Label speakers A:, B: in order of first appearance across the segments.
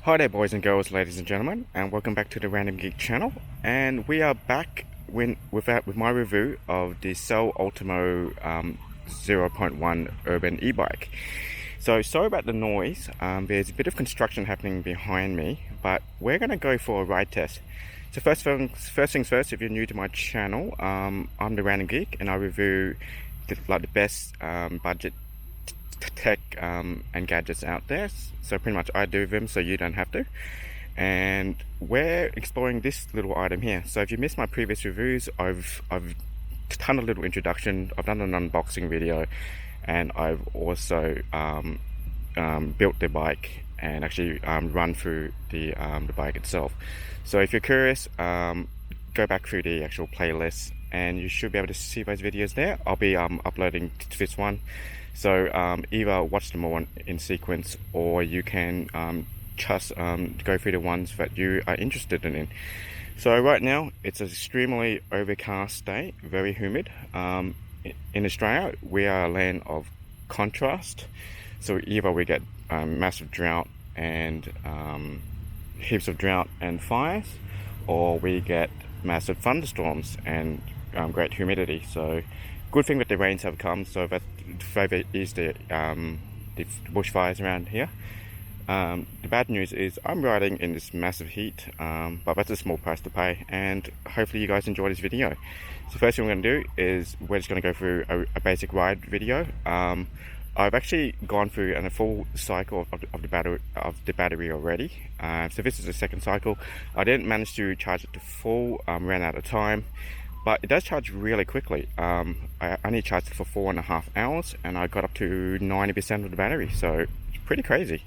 A: Hi there boys and girls, ladies and gentlemen, and welcome back to the Random Geek channel. And we are back with my review of the Cell Ultimo 0.1 urban e-bike. So sorry about the noise, there's a bit of construction happening behind me, but we're going to go for a ride test. So first things first, if you're new to my channel, I'm the Random Geek and I review the best budget tech and gadgets out there. So pretty much I do them so you don't have to, and we're exploring this little item here. So if you missed my previous reviews, I've done a little introduction, I've done an unboxing video, and I've also built the bike and actually run through the bike itself. So if you're curious, go back through the actual playlist and you should be able to see those videos there. I'll be uploading to this one. So either watch them all in sequence, or you can just go through the ones that you are interested in. So right now it's an extremely overcast day, very humid. In Australia, we are a land of contrast. So either we get massive drought and heaps of drought and fires, or we get massive thunderstorms and great humidity. So good thing that the rains have come, so that is the bushfires around here. The bad news is I'm riding in this massive heat, but that's a small price to pay, and hopefully you guys enjoy this video. So first thing we're going to do is we're just going to go through a basic ride video. I've actually gone through a full cycle of the battery already. So this is the second cycle. I didn't manage to charge it to full, ran out of time. But it does charge really quickly. I only charged it for 4.5 hours and I got up to 90% of the battery, so it's pretty crazy.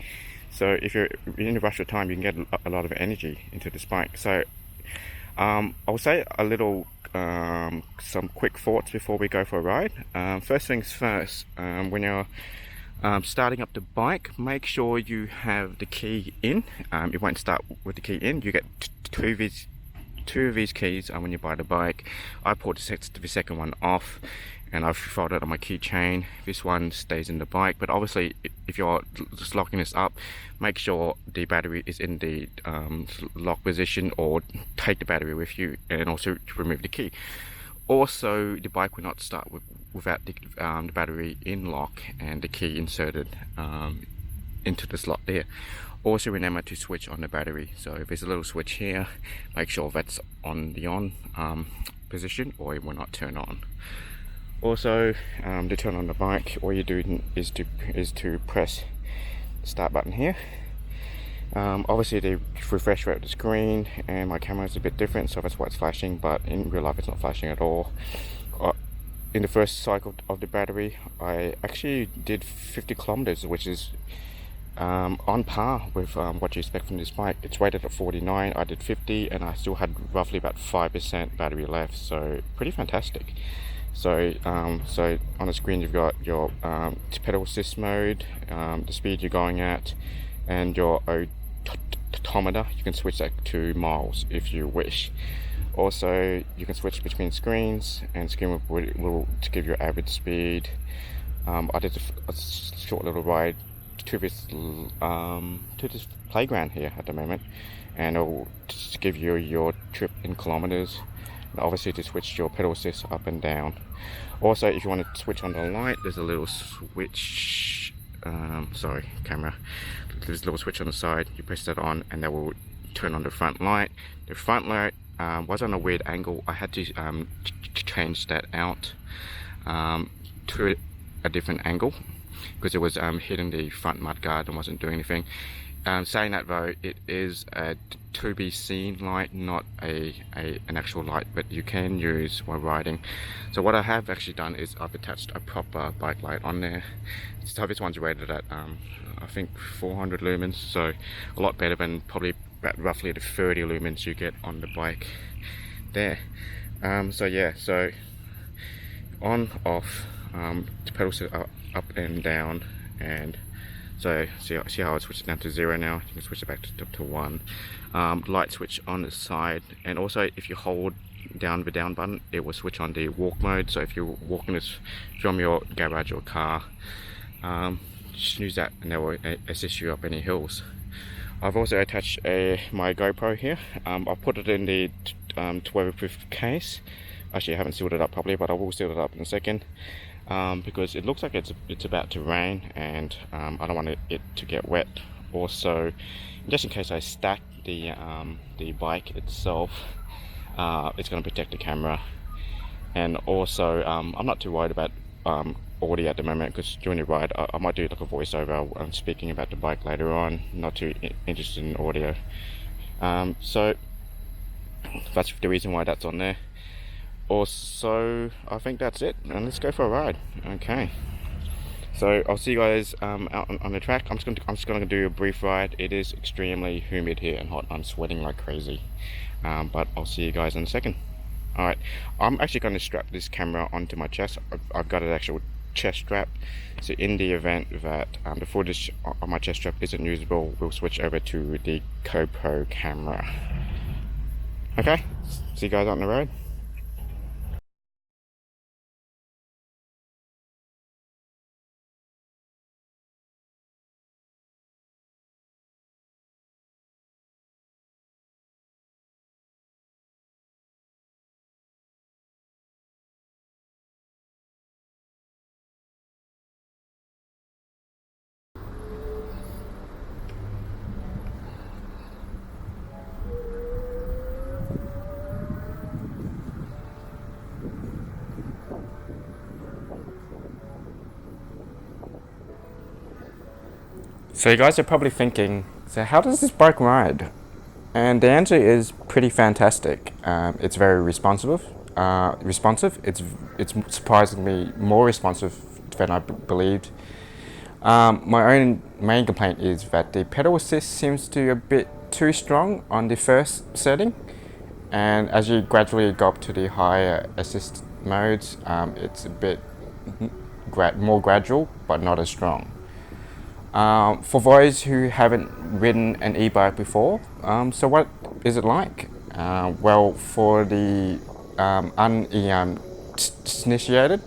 A: So if you're in a rush of time, you can get a lot of energy into this bike. So I'll say a little, some quick thoughts before we go for a ride. First things first, when you're starting up the bike, make sure you have the key in. It won't start with the key in. You get two of these keys when you buy the bike. I pulled the second one off and I've folded on my keychain. This one stays in the bike, but obviously if you're just locking this up, make sure the battery is in the lock position, or take the battery with you, and also remove the key. Also, the bike will not start without the battery in lock and the key inserted into the slot there. Also remember to switch on the battery. So if there's a little switch here, make sure that's on the on position, or it will not turn on. Also, to turn on the bike, all you do is to press the start button here. Obviously the refresh rate of the screen and my camera is a bit different, so that's why it's flashing, but in real life it's not flashing at all. In the first cycle of the battery, I actually did 50 kilometers, which is on par with what you expect from this bike. It's rated at 49, I did 50, and I still had roughly about 5% battery left, so pretty fantastic. So so on the screen you've got your pedal assist mode, the speed you're going at, and your odometer. You can switch that to miles if you wish. Also, you can switch between screens, and screen will to give you average speed. I did a short little ride to this playground here at the moment, and it'll just give you your trip in kilometers, and obviously to switch your pedal assist up and down. Also, if you want to switch on the light, there's a little switch, sorry camera, there's a little switch on the side. You press that on and that will turn on the front light. The front light was on a weird angle. I had to change that out to a different angle, because it was hitting the front mudguard and wasn't doing anything. Saying that though, it is a to be seen light, not an actual light that you can use while riding. So what I have actually done is I've attached a proper bike light on there. So this one's rated at I think 400 lumens, so a lot better than probably about roughly the 30 lumens you get on the bike there. So yeah, so on, off, the pedals are up and down, and so see how I switched it down to 0 now. You can switch it back to 1. Light switch on the side, and also if you hold down the down button, it will switch on the walk mode. So if you're walking this from your garage or car, just use that and that will assist you up any hills. I've also attached my GoPro here. I'll put it in the weatherproof case. Actually, I haven't sealed it up properly, but I will seal it up in a second, because it looks like it's about to rain, and I don't want it to get wet. Also, just in case I stack the bike itself, it's going to protect the camera. And also, I'm not too worried about audio at the moment, because during the ride I might do like a voiceover. I'm speaking about the bike later on, not too interested in audio. So that's the reason why that's on there. Also, I think that's it, and let's go for a ride. Okay, so I'll see you guys out on the track. I'm just gonna do a brief ride. It is extremely humid here and hot. I'm sweating like crazy, but I'll see you guys in a second. Alright, I'm actually going to strap this camera onto my chest. I've got an actual chest strap, so in the event that the footage on my chest strap isn't usable, we'll switch over to the GoPro camera. Okay, see you guys out on the road. So you guys are probably thinking, so how does this bike ride? And the answer is pretty fantastic. It's very responsive. It's surprisingly more responsive than I believed. My own main complaint is that the pedal assist seems to be a bit too strong on the first setting, and as you gradually go up to the higher assist modes, it's a bit more gradual, but not as strong. For those who haven't ridden an e-bike before, so what is it like? Well, for the uninitiated,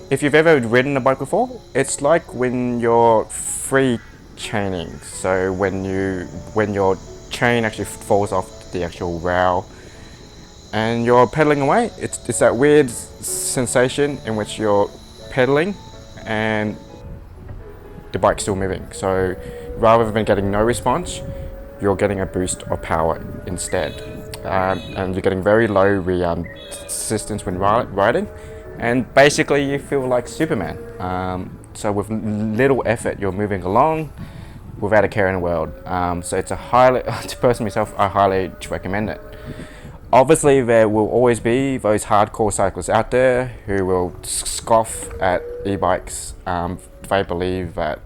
A: if you've ever ridden a bike before, it's like when you're free chaining. So when your chain actually falls off the actual rail and you're pedaling away, it's that weird sensation in which you're pedaling and the bike's still moving. So rather than getting no response, you're getting a boost of power instead, and you're getting very low resistance when riding, and basically you feel like Superman. So with little effort, you're moving along without a care in the world. So it's to person myself, I highly recommend it. Obviously, there will always be those hardcore cyclists out there who will scoff at e-bikes. They believe that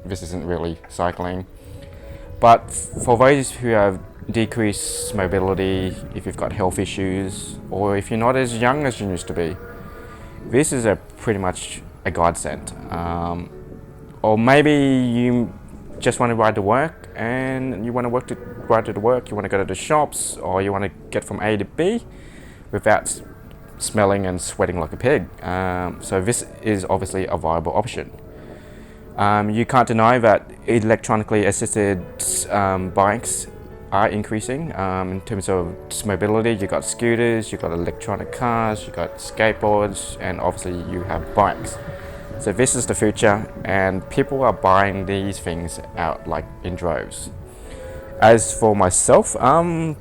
A: this isn't really cycling. But for those who have decreased mobility, if you've got health issues, or if you're not as young as you used to be, this is pretty much a godsend. Or maybe you just want to ride to work and you want to ride to work, you want to go to the shops, or you want to get from A to B without smelling and sweating like a pig. So this is obviously a viable option. You can't deny that electronically assisted bikes are increasing in terms of mobility. You've got scooters, you've got electronic cars, you've got skateboards, and obviously you have bikes. So this is the future, and people are buying these things out like in droves. As for myself,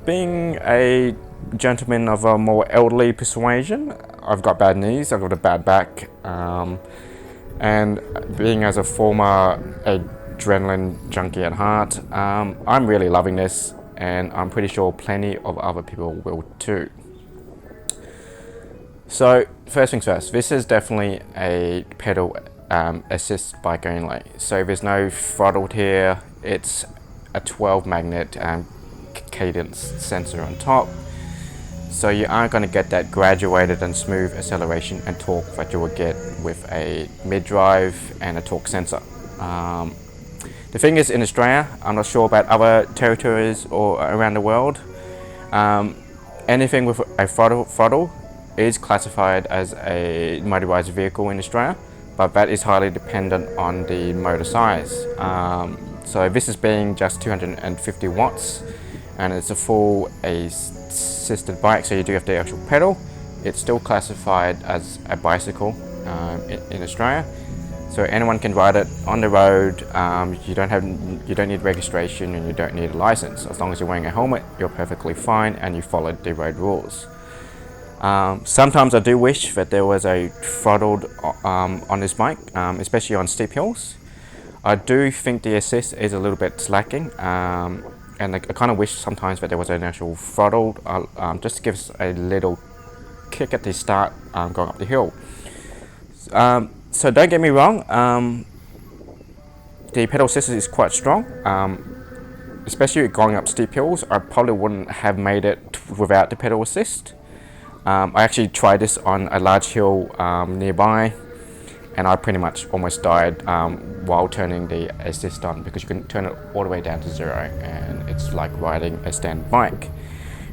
A: being a gentleman of a more elderly persuasion, I've got bad knees, I've got a bad back, and being as a former adrenaline junkie at heart, I'm really loving this, and I'm pretty sure plenty of other people will too. So first things first, this is definitely a pedal assist bike only. So there's no throttle here. It's a 12 magnet cadence sensor on top. So you aren't going to get that graduated and smooth acceleration and torque that you will get with a mid-drive and a torque sensor. The thing is, in Australia, I'm not sure about other territories or around the world, anything with a throttle is classified as a motorized vehicle in Australia, but that is highly dependent on the motor size. So this is being just 250 watts, and it's a full assisted bike, so you do have the actual pedal. It's still classified as a bicycle in Australia, so anyone can ride it on the road. You don't need registration and you don't need a license. As long as you're wearing a helmet, you're perfectly fine and you follow the road rules. Sometimes I do wish that there was a throttle on this bike, especially on steep hills. I do think the assist is a little bit lacking, and I kind of wish sometimes that there was an actual throttle, just to give us a little kick at the start going up the hill. So don't get me wrong, the pedal assist is quite strong, especially going up steep hills. I probably wouldn't have made it without the pedal assist. I actually tried this on a large hill nearby, and I pretty much almost died while turning the assist on, because you can turn it all the way down to 0, and it's like riding a standard bike.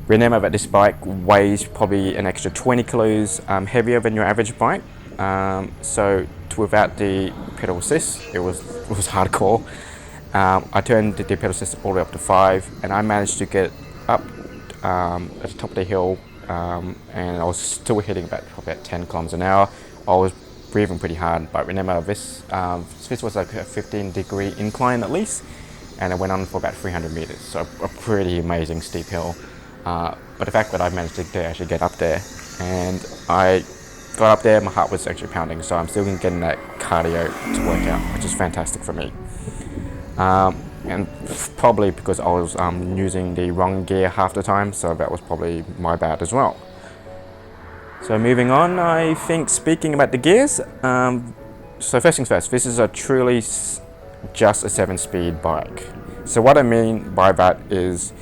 A: Remember that this bike weighs probably an extra 20 kilos heavier than your average bike, so without the pedal assist it was hardcore. I turned the pedal assist all the way up to 5, and I managed to get up at the top of the hill, and I was still hitting probably at 10 kilometers an hour. I was breathing pretty hard, but remember this was like a 15-degree incline at least, and it went on for about 300 meters, so a pretty amazing steep hill. But the fact that I managed to actually get up there, and I got up there, my heart was actually pounding, so I'm still getting that cardio to work out, which is fantastic for me. And probably because I was using the wrong gear half the time, so that was probably my bad as well. So moving on, I think speaking about the gears, so first things first, this is a truly just a 7-speed bike. So what I mean by that is,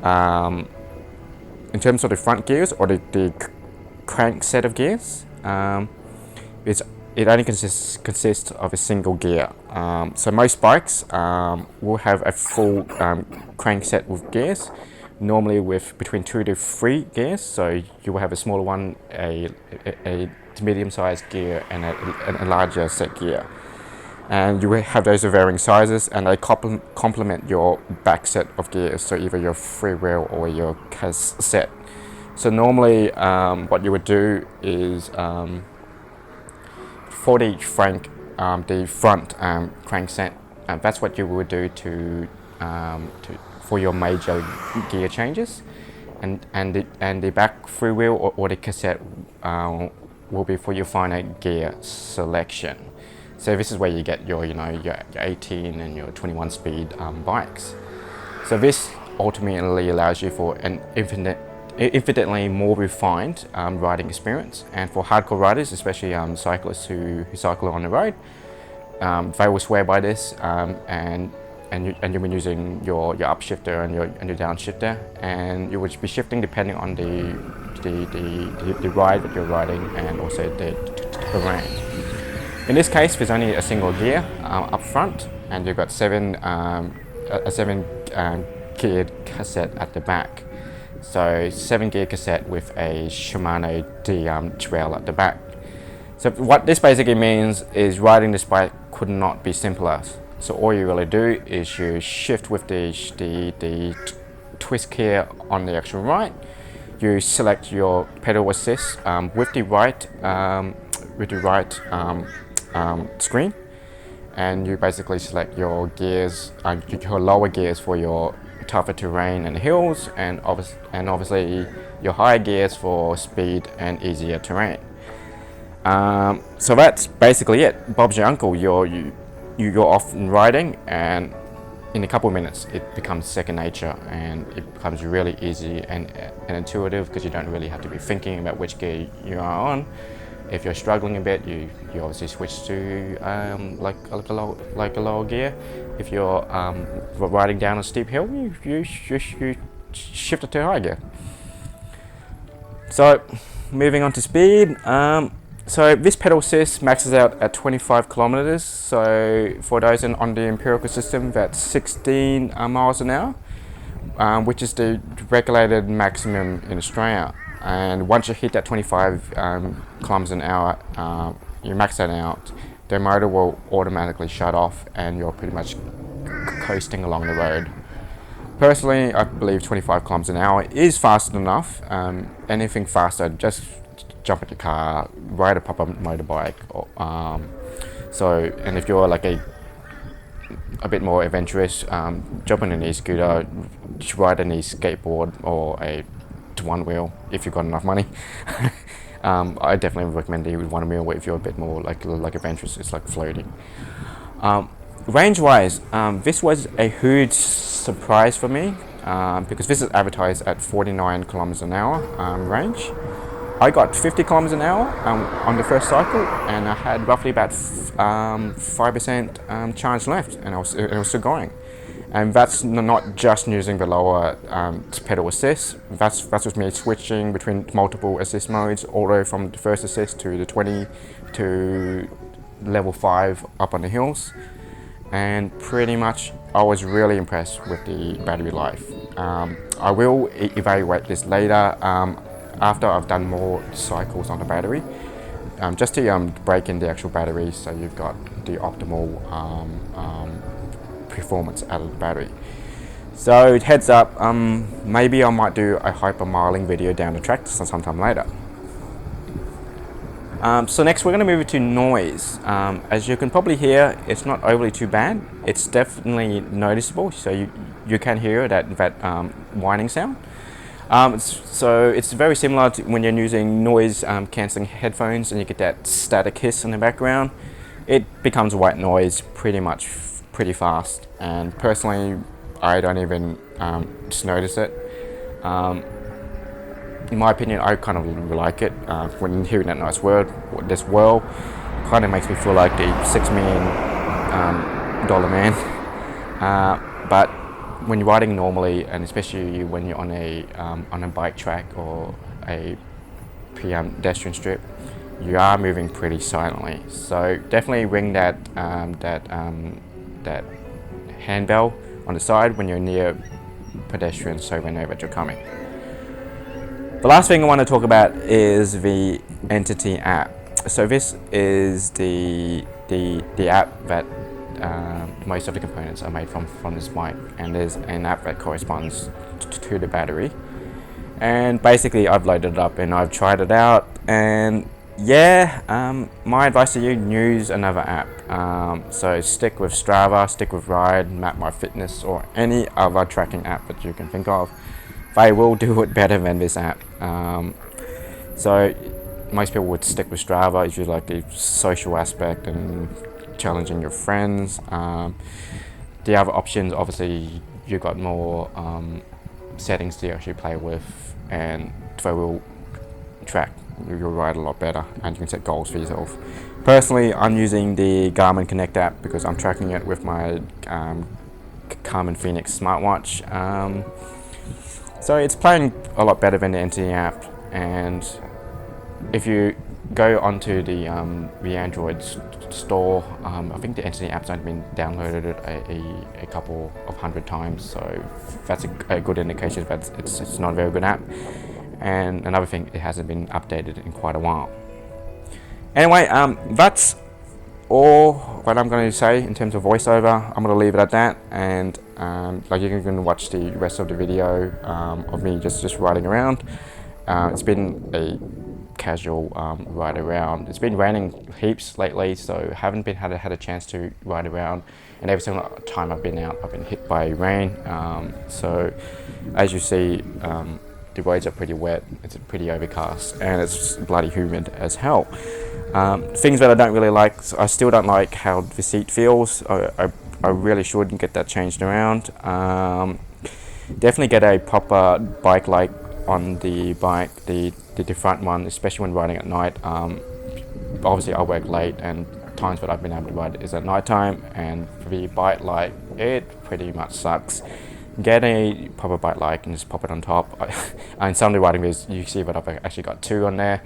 A: in terms of the front gears or the crank set of gears, it only consists of a single gear. So most bikes will have a full crank set with gears, normally with between 2 to 3 gears. So you will have a smaller one, a medium-sized gear, and a larger set gear. And you will have those of varying sizes, and they complement your back set of gears, so either your freewheel or your cassette. So normally what you would do is, for the front crankset, that's what you would do for your major gear changes, and the back freewheel or the cassette will be for your final gear selection. So this is where you get your 18 and your 21 speed bikes. So this ultimately allows you for an infinitely more refined riding experience, and for hardcore riders, especially cyclists who cycle on the road, they will swear by this, and you'll be using your upshifter and your downshifter, and you would be shifting depending on the ride that you're riding and also the terrain. In this case, there's only a single gear up front, and you've got a 7 geared cassette at the back. So 7 gear cassette with a Shimano trail at the back. So what this basically means is riding this bike could not be simpler. So all you really do is you shift with the twist gear on the actual right. You select your pedal assist with the right screen, and you basically select your gears, your lower gears for your tougher terrain and hills, and obviously your higher gears for speed and easier terrain. So that's basically it. Bob's your uncle. You're off and riding, and in a couple of minutes it becomes second nature, and it becomes really easy and intuitive, because you don't really have to be thinking about which gear you are on. If you're struggling a bit, you obviously switch to like a lower gear. If you're riding down a steep hill, you shift it to high gear. So moving on to speed. So this pedal assist maxes out at 25 kilometers. So for those on the empirical system, that's 16 miles an hour, which is the regulated maximum in Australia. And once you hit that 25 kilometers an hour, you max that out, the motor will automatically shut off, and you're pretty much coasting along the road. Personally, I believe 25 kilometers an hour is fast enough. Anything faster, just jump in your car, ride a proper motorbike. And if you're like a bit more adventurous, jump on an e-scooter, ride an e-skateboard or a one wheel if you've got enough money. I definitely recommend the one wheel if you're a bit more like adventurous. It's like floating. Range wise, this was a huge surprise for me because this is advertised at 49 kilometers an hour range. I got 50 kilometers an hour on the first cycle, and I had roughly about 5% charge left, and I was still going. And that's not just using the lower pedal assist. That's with me switching between multiple assist modes, all the way from the first assist to the 20 to level 5 up on the hills. And pretty much I was really impressed with the battery life. I will evaluate this later after I've done more cycles on the battery, just to break in the actual battery so you've got the optimal performance out of the battery. So heads up, maybe I might do a hypermiling video down the track sometime later. So next we're going to move to noise. As you can probably hear, it's not overly too bad. It's definitely noticeable, so you can hear that whining sound. So it's very similar to when you're using noise cancelling headphones and you get that static hiss in the background. It becomes white noise pretty fast, and personally I don't even just notice it. In my opinion, I kind of like it. When hearing that nice word, this whirl, kind of makes me feel like the $6 million man. But when you're riding normally, and especially when you're on a bike track or a pedestrian strip, you are moving pretty silently. So definitely ring that handbell on the side when you're near pedestrians, so they know that you're coming. The last thing I want to talk about is the Entity app. So this is the app that most of the components are made from this bike, and there's an app that corresponds to the battery. And basically I've loaded it up and I've tried it out, and my advice to you, use another app. So stick with Strava, stick with Ride, MapMyFitness, or any other tracking app that you can think of. They will do it better than this app. So most people would stick with Strava if you like the social aspect and challenging your friends. The other options, obviously, you've got more settings to actually play with, and they will track your ride a lot better, and you can set goals for yourself. Personally, I'm using the Garmin Connect app because I'm tracking it with my Garmin Fenix smartwatch. So it's playing a lot better than the Entity app, and if you go onto the Android store, I think the Entity app's only been downloaded a couple of 100 times, so that's a good indication that it's not a very good app. And another thing, it hasn't been updated in quite a while. Anyway, that's all what I'm going to say in terms of voiceover. I'm going to leave it at that, and like you can watch the rest of the video of me just riding around. It's been a casual ride around. It's been raining heaps lately, so haven't had a chance to ride around, and every single time I've been out, I've been hit by rain. So as you see, the roads are pretty wet, it's pretty overcast, and it's bloody humid as hell. Things that I don't really like, I still don't like how the seat feels. I really should get that changed around. Definitely get a proper bike light on the bike, the front one, especially when riding at night. Obviously I work late, and times that I've been able to ride is at night time, and for the bike light, it pretty much sucks. Get a proper bike light and just pop it on top. In some of the riding videos you see that I've actually got 2 on there,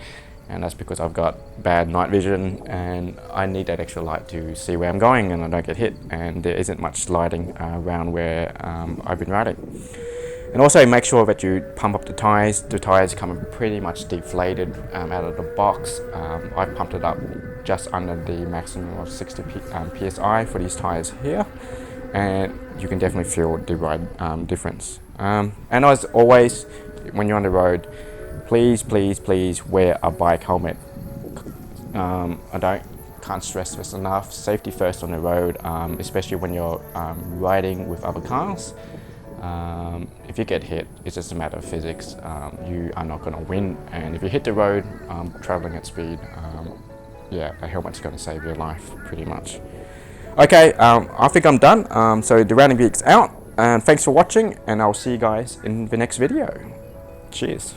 A: and that's because I've got bad night vision and I need that extra light to see where I'm going and I don't get hit, and there isn't much lighting around where I've been riding. And also make sure that you pump up the tyres. The tyres come pretty much deflated out of the box. I've pumped it up just under the maximum of 60 psi for these tyres here. and you can definitely feel the ride difference. And as always, when you're on the road, please wear a bike helmet. Can't stress this enough. Safety first on the road, especially when you're riding with other cars. If you get hit, it's just a matter of physics. You are not going to win, and if you hit the road traveling at speed, yeah, a helmet's going to save your life pretty much. Okay, I think I'm done. So the Random Geek's out, and thanks for watching, and I'll see you guys in the next video. Cheers.